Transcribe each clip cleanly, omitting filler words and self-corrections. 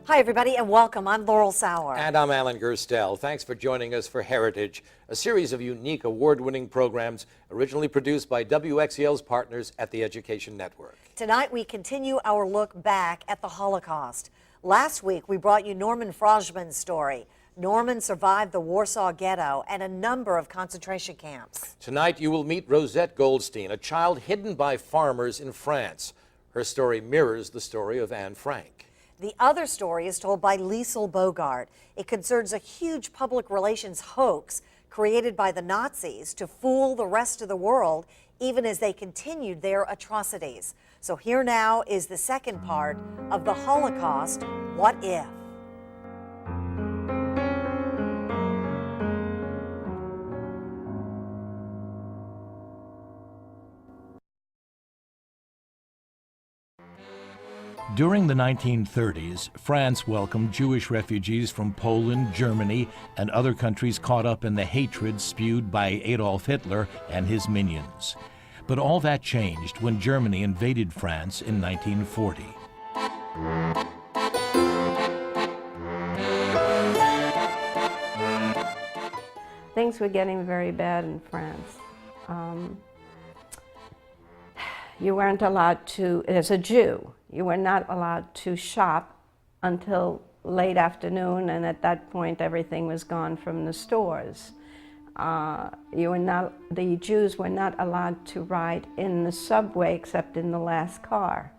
Hi, everybody, and welcome. I'm Laurel Sauer. And I'm Alan Gerstel. Thanks for joining us for Heritage, a series of unique award-winning programs originally produced by WXEL's partners at the Education Network. Tonight, we continue our look back at the Holocaust. Last week, we brought you Norman Frojman's story. Norman survived the Warsaw Ghetto and a number of concentration camps. Tonight, you will meet Rosette Goldstein, a child hidden by farmers in France. Her story mirrors the story of Anne Frank. The other story is told by Liesl Bogart. It concerns a huge public relations hoax created by the Nazis to fool the rest of the world, even as they continued their atrocities. So here now is the second part of the Holocaust, What If? During the 1930s, France welcomed Jewish refugees from Poland, Germany, and other countries caught up in the hatred spewed by Adolf Hitler and his minions. But all that changed when Germany invaded France in 1940. Things were getting very bad in France. You weren't allowed to, as a Jew, you were not allowed to shop until late afternoon, and at that point everything was gone from the stores. The Jews were not allowed to ride in the subway except in the last car.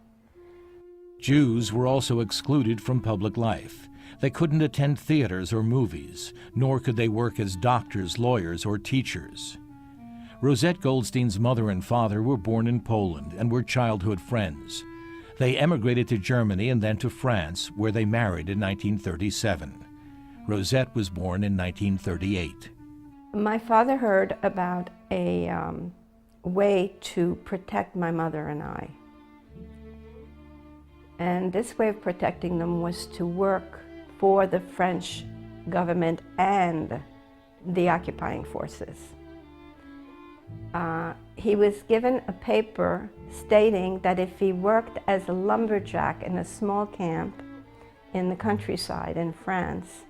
Jews were also excluded from public life. They couldn't attend theaters or movies, nor could they work as doctors, lawyers, or teachers. Rosette Goldstein's mother and father were born in Poland and were childhood friends. They emigrated to Germany and then to France, where they married in 1937. Rosette was born in 1938. My father heard about a way to protect my mother and I. And this way of protecting them was to work for the French government and the occupying forces. He was given a paper stating that if he worked as a lumberjack in a small camp in the countryside in France,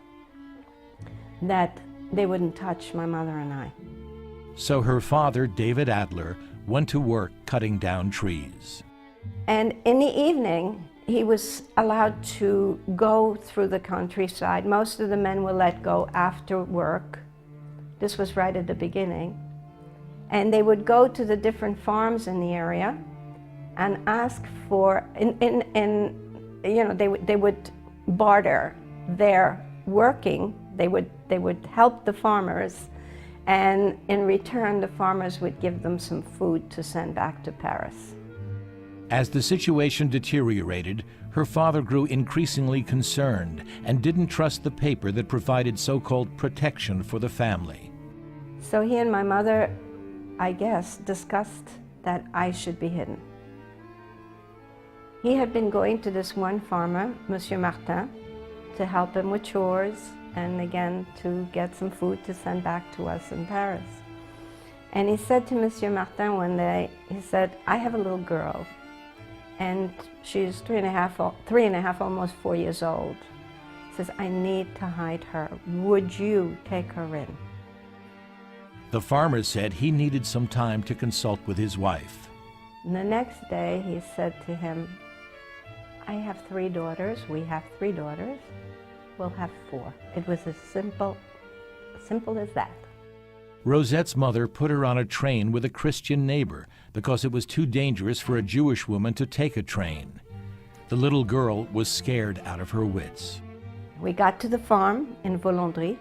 that they wouldn't touch my mother and I. So her father, David Adler, went to work cutting down trees. And in the evening, he was allowed to go through the countryside. Most of the men were let go after work. This was right at the beginning. And they would go to the different farms in the area and ask for, they would barter their working. They would help the farmers, and in return, the farmers would give them some food to send back to Paris. As the situation deteriorated, her father grew increasingly concerned and didn't trust the paper that provided so-called protection for the family. So he and my mother, I guess, discussed that I should be hidden. He had been going to this one farmer, Monsieur Martin, to help him with chores and again to get some food to send back to us in Paris. And he said to Monsieur Martin one day, he said, I have a little girl and she's three and a half, almost 4 years old. He says, I need to hide her. Would you take her in? The farmer said he needed some time to consult with his wife. And the next day he said to him, I have 3 daughters, we have 3 daughters, we'll have 4. It was as simple as that. Rosette's mother put her on a train with a Christian neighbor because it was too dangerous for a Jewish woman to take a train. The little girl was scared out of her wits. We got to the farm in Volandry,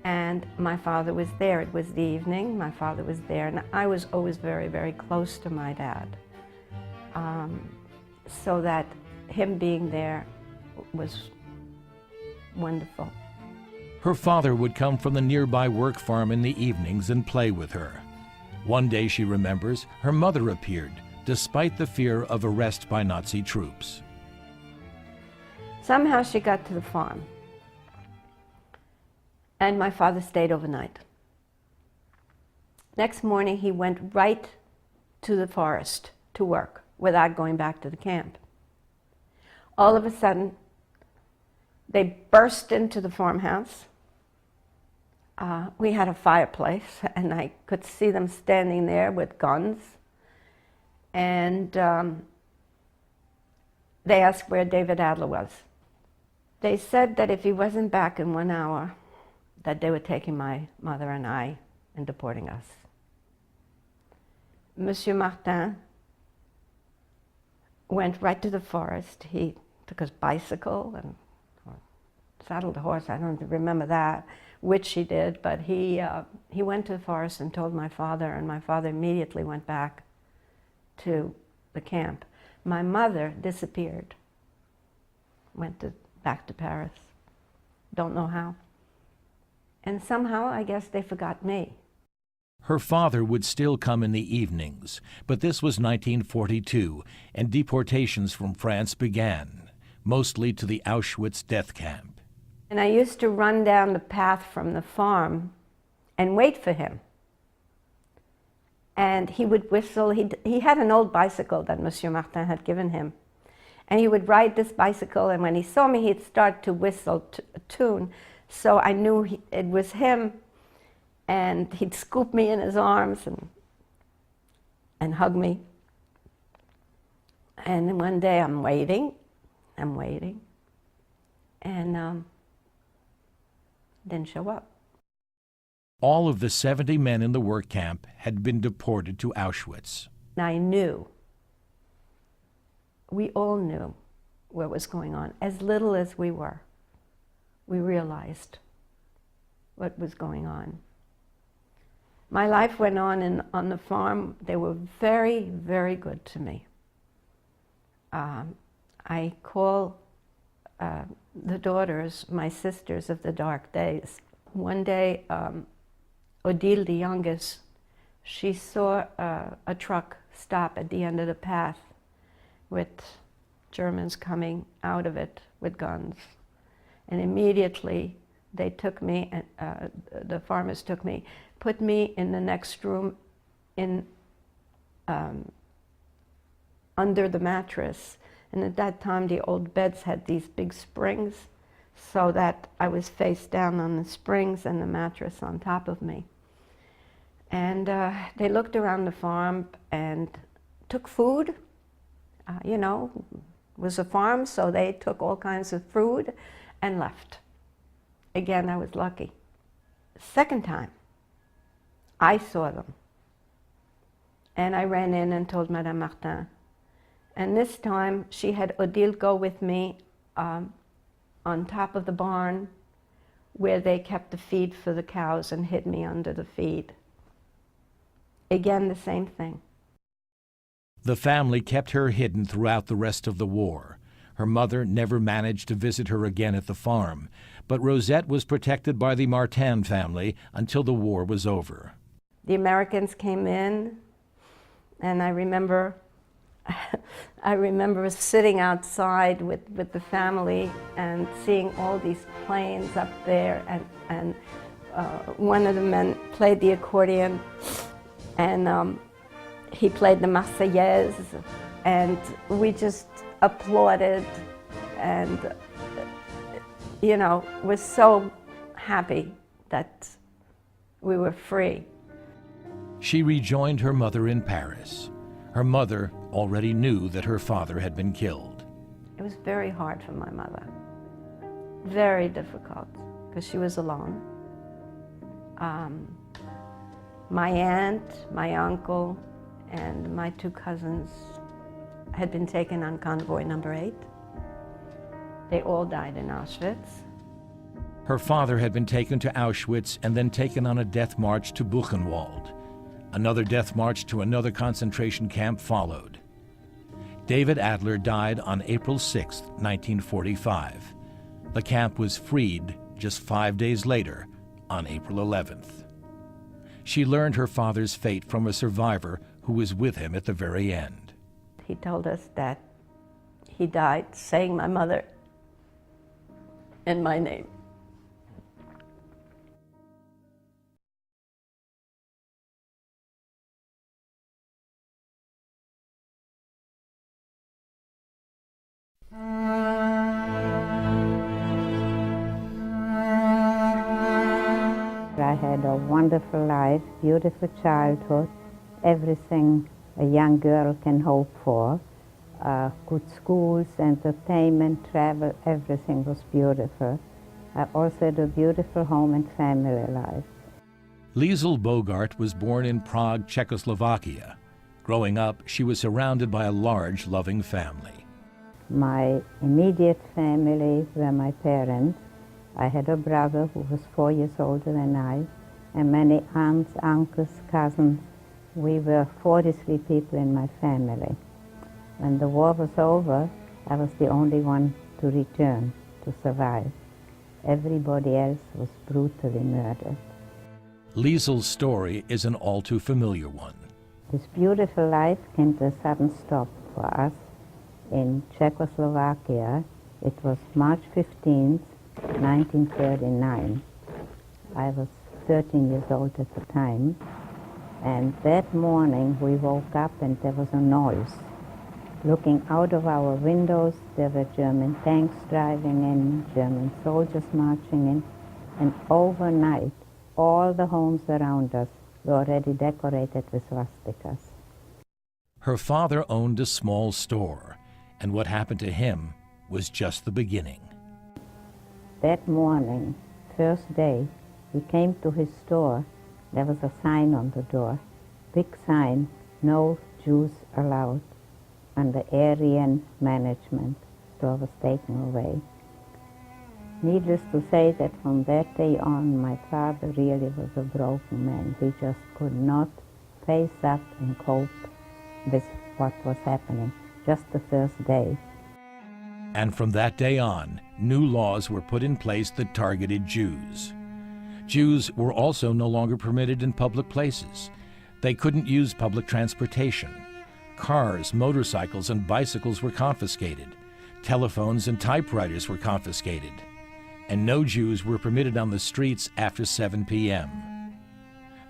and my father was there. It was the evening, my father was there, and I was always very, very close to my dad. So that him being there was wonderful. Her father would come from the nearby work farm in the evenings and play with her. One day, she remembers, her mother appeared, despite the fear of arrest by Nazi troops. Somehow she got to the farm, and my father stayed overnight. Next morning, he went right to the forest to work without going back to the camp. All of a sudden, They burst into the farmhouse. We had a fireplace, and I could see them standing there with guns. And they asked where David Adler was. They said that if he wasn't back in 1 hour, that they were taking my mother and I and deporting us. Monsieur Martin went right to the forest. He took his bicycle and saddled a horse. I don't remember that, which he did, but he went to the forest and told my father, and my father immediately went back to the camp. My mother disappeared, went back to Paris. Don't know how. And somehow, I guess they forgot me. Her father would still come in the evenings, but this was 1942, and deportations from France began, mostly to the Auschwitz death camp. And I used to run down the path from the farm and wait for him. And he would whistle. He had an old bicycle that Monsieur Martin had given him. And he would ride this bicycle, and when he saw me, he'd start to whistle a tune. So I knew it was him, and he'd scoop me in his arms and hug me. And one day I'm waiting, and didn't show up. All of the 70 men in the work camp had been deported to Auschwitz. I knew, we all knew what was going on. As little as we were, we realized what was going on. My life went on the farm. They were very, very good to me. I call the daughters my sisters of the dark days. One day, Odile, the youngest, she saw a truck stop at the end of the path with Germans coming out of it with guns. And immediately they took me, the farmers took me, put me in the next room under the mattress. And at that time, the old beds had these big springs, so that I was face down on the springs and the mattress on top of me. And they looked around the farm and took food. You know, it was a farm, so they took all kinds of food and left. Again, I was lucky. Second time, I saw them. And I ran in and told Madame Martin. And this time, she had Odile go with me on top of the barn where they kept the feed for the cows and hid me under the feed. Again, the same thing. The family kept her hidden throughout the rest of the war. Her mother never managed to visit her again at the farm, but Rosette was protected by the Martin family until the war was over. The Americans came in, and I remember sitting outside with the family and seeing all these planes up there, and one of the men played the accordion, and he played the Marseillaise, and we just applauded, and you know, was so happy that we were free. She rejoined her mother in Paris. Her mother already knew that her father had been killed. It was very hard for my mother, very difficult, because she was alone. My aunt, my uncle, and my two cousins had been taken on convoy number 8. They all died in Auschwitz. Her father had been taken to Auschwitz and then taken on a death march to Buchenwald. Another death march to another concentration camp followed. David Adler died on April 6, 1945. The camp was freed just 5 days later, on April 11th. She learned her father's fate from a survivor who was with him at the very end. He told us that he died saying my mother and my name. I had a wonderful life, beautiful childhood, everything a young girl can hope for. Good schools, entertainment, travel, everything was beautiful. I also had a beautiful home and family life. Liesl Bogart was born in Prague, Czechoslovakia. Growing up, she was surrounded by a large, loving family. My immediate family were my parents. I had a brother who was 4 years older than I, and many aunts, uncles, cousins. We were 43 people in my family. When the war was over, I was the only one to return, to survive. Everybody else was brutally murdered. Liesl's story is an all too familiar one. This beautiful life came to a sudden stop for us in Czechoslovakia. It was March 15th, 1939. I was 13 years old at the time, and that morning we woke up and there was a noise. Looking out of our windows, there were German tanks driving in, German soldiers marching in, and overnight, all the homes around us were already decorated with swastikas. Her father owned a small store, and what happened to him was just the beginning. That morning, first day, we came to his store. There was a sign on the door, big sign, "No Jews allowed." Under Aryan management, store was taken away. Needless to say that from that day on, my father really was a broken man. He just could not face up and cope with what was happening, just the first day. And from that day on, new laws were put in place that targeted Jews. Jews were also no longer permitted in public places. They couldn't use public transportation. Cars, motorcycles, and bicycles were confiscated. Telephones and typewriters were confiscated. And no Jews were permitted on the streets after 7 p.m.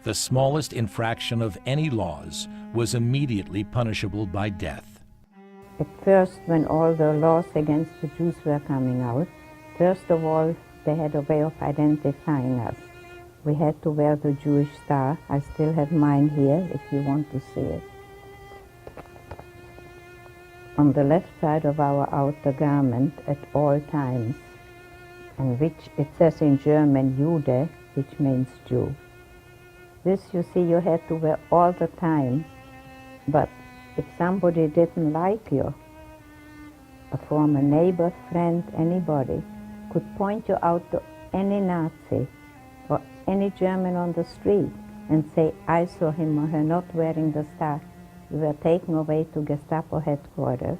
The smallest infraction of any laws was immediately punishable by death. At first, when all the laws against the Jews were coming out, first of all, they had a way of identifying us. We had to wear the Jewish star. I still have mine here, if you want to see it. On the left side of our outer garment at all times, and which it says in German, Jude, which means Jew. This, you see, you had to wear all the time, but if somebody didn't like you, a former neighbor, friend, anybody, could point you out to any Nazi or any German on the street and say, "I saw him or her not wearing the star." You were taken away to Gestapo headquarters.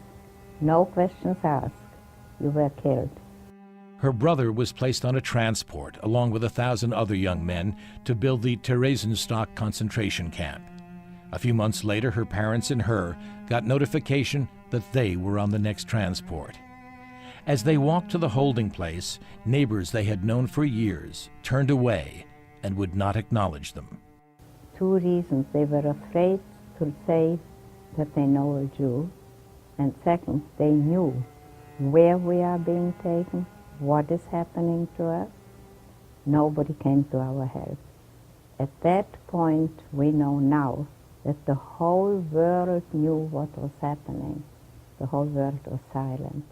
No questions asked. You were killed. Her brother was placed on a transport, along with 1,000 other young men, to build the Theresienstadt concentration camp. A few months later, her parents and her got notification that they were on the next transport. As they walked to the holding place, neighbors they had known for years turned away and would not acknowledge them. Two reasons. They were afraid to say that they know a Jew, and second, they knew where we are being taken, what is happening to us. Nobody came to our help. At that point, we know now that the whole world knew what was happening. The whole world was silent.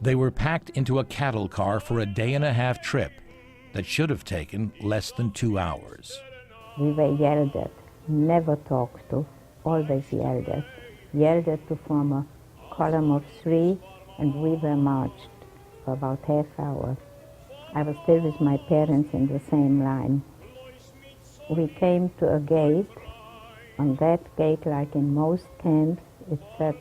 They were packed into a cattle car for a day-and-a-half trip that should have taken less than 2 hours. We were yelled at, never talked to, always yelled at to form a column of 3, and we were marched for about half hour. I was still with my parents in the same line. We came to a gate. On that gate, like in most camps, it said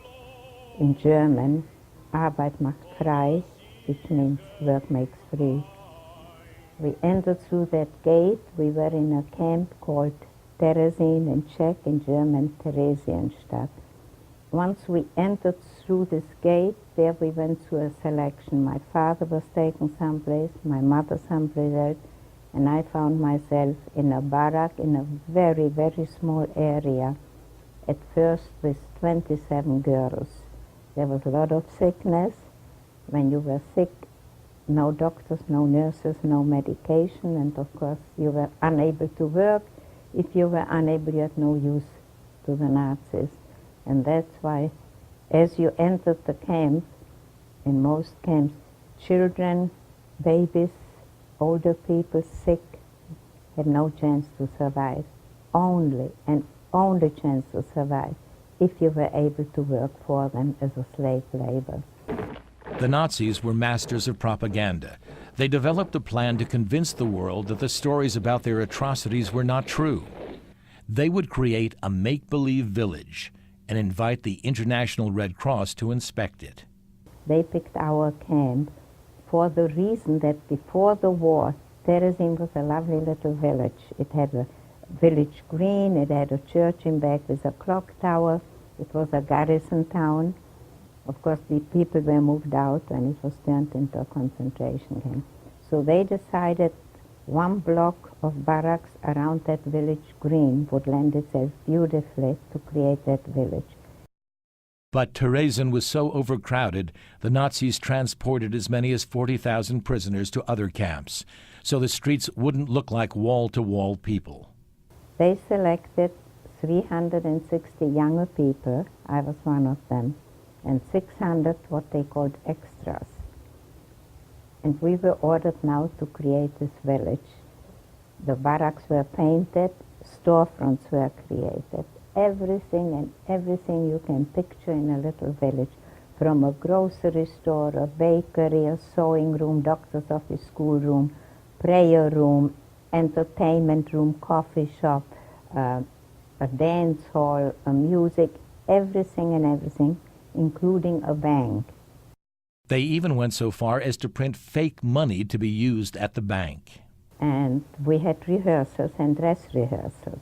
in German, Arbeit macht frei, which means work makes free. We entered through that gate. We were in a camp called Therezien in Czech, in German Theresienstadt. Once we entered through this gate, there we went through a selection. My father was taken someplace, my mother someplace else, and I found myself in a barrack in a very, very small area, at first with 27 girls. There was a lot of sickness. When you were sick, no doctors, no nurses, no medication, and of course you were unable to work. If you were unable, you had no use to the Nazis. And that's why, as you entered the camp, in most camps, children, babies, older people, sick, had no chance to survive. Only chance to survive if you were able to work for them as a slave labor. The Nazis were masters of propaganda. They developed a plan to convince the world that the stories about their atrocities were not true. They would create a make-believe village and invite the International Red Cross to inspect it. They picked our camp for the reason that before the war, Terezin was a lovely little village. It had a village green, it had a church in back with a clock tower, it was a garrison town. Of course, the people were moved out and it was turned into a concentration camp. So they decided one block of barracks around that village green would lend itself beautifully to create that village. But Terezin was so overcrowded, the Nazis transported as many as 40,000 prisoners to other camps, so the streets wouldn't look like wall-to-wall people. They selected 360 younger people, I was one of them, and 600 what they called extras. And we were ordered now to create this village. The barracks were painted, storefronts were created. Everything and everything you can picture in a little village, from a grocery store, a bakery, a sewing room, doctor's office, schoolroom, prayer room, entertainment room, coffee shop, a dance hall, a music, everything and everything, including a bank. They even went so far as to print fake money to be used at the bank. And we had rehearsals and dress rehearsals.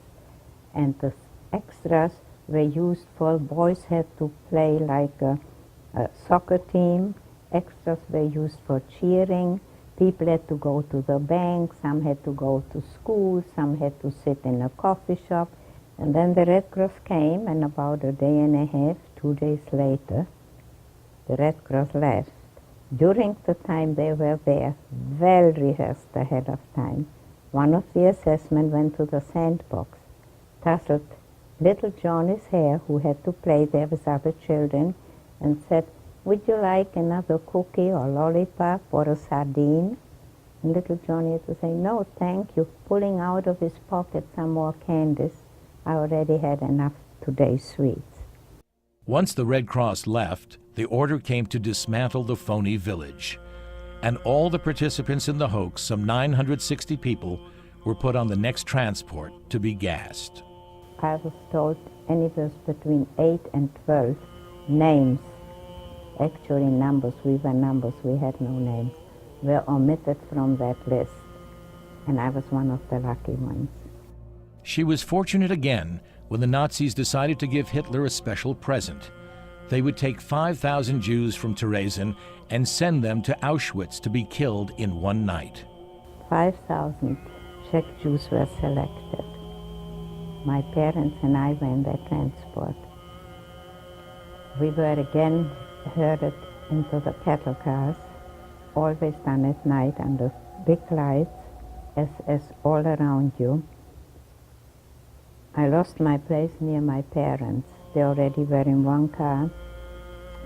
And the extras were used for, boys had to play like a soccer team, extras were used for cheering, people had to go to the bank, some had to go to school, some had to sit in a coffee shop. And then the Red Cross came, and about a day and a half, 2 days later, the Red Cross left. During the time they were there, well rehearsed ahead of time, one of the assessmen went to the sandbox, tousled little Johnny's hair, who had to play there with other children, and said, "Would you like another cookie or lollipop or a sardine?" And little Johnny had to say, "No, thank you," pulling out of his pocket some more candies. I already had enough today's sweets. Once the Red Cross left, the order came to dismantle the phony village. And all the participants in the hoax, some 960 people, were put on the next transport to be gassed. I was told anywhere between 8 and 12 names, actually numbers, we had no names, were omitted from that list. And I was one of the lucky ones. She was fortunate again when the Nazis decided to give Hitler a special present. They would take 5,000 Jews from Terezin and send them to Auschwitz to be killed in one night. 5,000 Czech Jews were selected. My parents and I were in that transport. We were again herded into the cattle cars, always done at night under big lights, SS all around you. I lost my place near my parents. They already were in one car,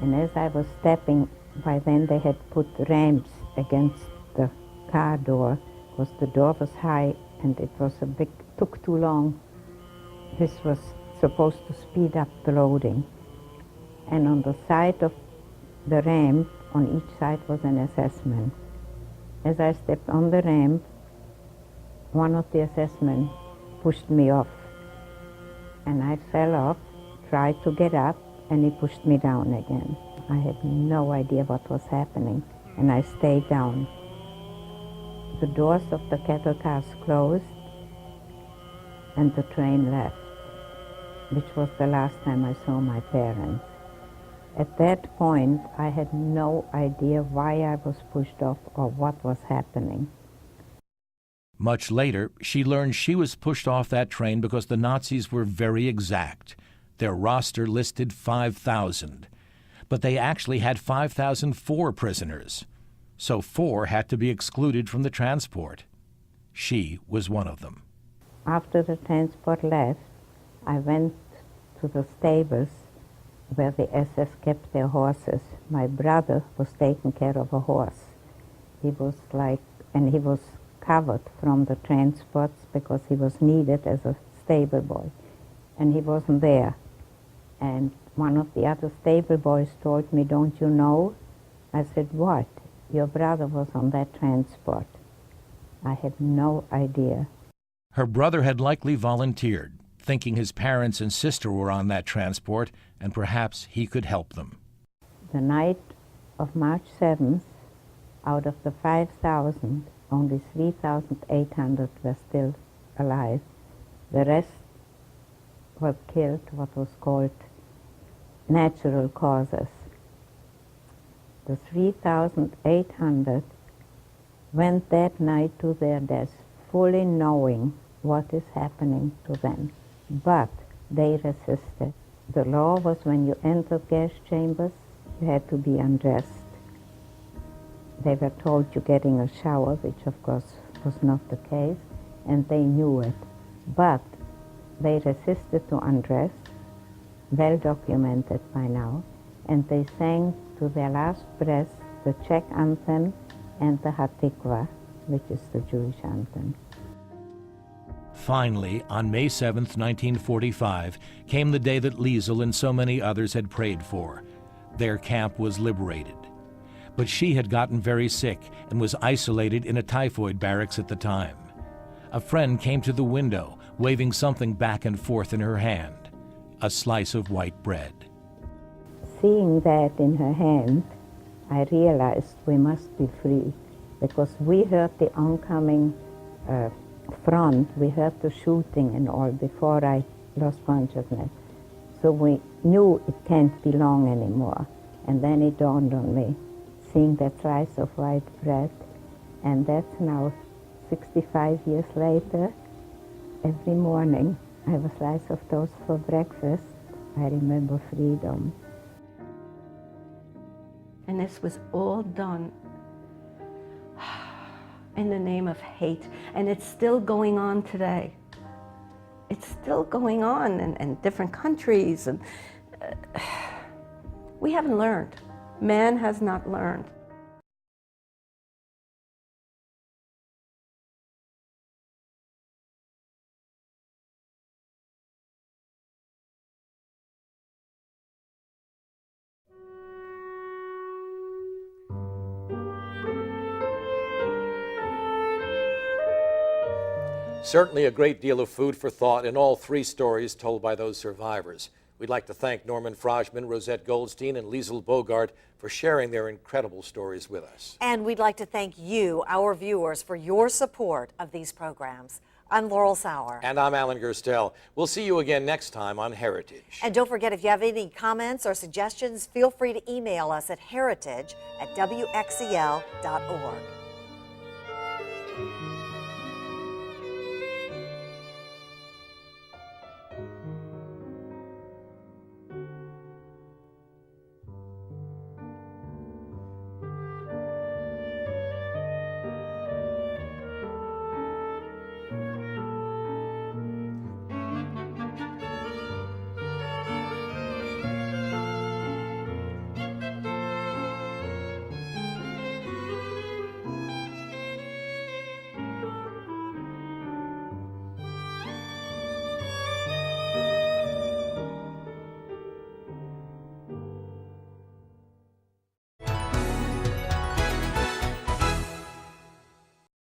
and as I was stepping, by then they had put ramps against the car door, because the door was high and it was took too long. This was supposed to speed up the loading. And on the side of the ramp, on each side was an SS man. As I stepped on the ramp, one of the SS men pushed me off. And I fell off, tried to get up, and he pushed me down again. I had no idea what was happening, and I stayed down. The doors of the cattle cars closed, and the train left, which was the last time I saw my parents. At that point, I had no idea why I was pushed off or what was happening. Much later, she learned she was pushed off that train because the Nazis were very exact. Their roster listed 5,000, but they actually had 5,004 prisoners, so 4 had to be excluded from the transport. She was one of them. After the transport left, I went to the stables where the SS kept their horses. My brother was taking care of a horse. He was covered from the transports because he was needed as a stable boy, and he wasn't there. And one of the other stable boys told me, "Don't you know?" I said, "What?" "Your brother was on that transport." I had no idea. Her brother had likely volunteered, thinking his parents and sister were on that transport and perhaps he could help them. The night of March 7th, out of the 5,000, only 3,800 were still alive. The rest were killed, what was called natural causes. The 3,800 went that night to their deaths, fully knowing what is happening to them. But they resisted. The law was when you entered gas chambers, you had to be undressed. They were told you're getting a shower, which of course was not the case, and they knew it. But they resisted to undress, well documented by now, and they sang to their last breath the Czech anthem and the Hatikva, which is the Jewish anthem. Finally, on May 7, 1945, came the day that Liesl and so many others had prayed for. Their camp was liberated. But she had gotten very sick and was isolated in a typhoid barracks at the time. A friend came to the window, waving something back and forth in her hand, a slice of white bread. Seeing that in her hand, I realized we must be free, because we heard the oncoming front, we heard the shooting and all before I lost consciousness. So we knew it can't be long anymore. And then it dawned on me, seeing that slice of white bread, and that's now 65 years later. Every morning I have a slice of toast for breakfast. I remember freedom. And this was all done in the name of hate. And it's still going on today. It's still going on in different countries. And we haven't learned. Man has not learned. Certainly a great deal of food for thought in all 3 stories told by those survivors. We'd like to thank Norman Frajman, Rosette Goldstein, and Liesl Bogart for sharing their incredible stories with us. And we'd like to thank you, our viewers, for your support of these programs. I'm Laurel Sauer. And I'm Alan Gerstel. We'll see you again next time on Heritage. And don't forget, if you have any comments or suggestions, feel free to email us at heritage@wxel.org.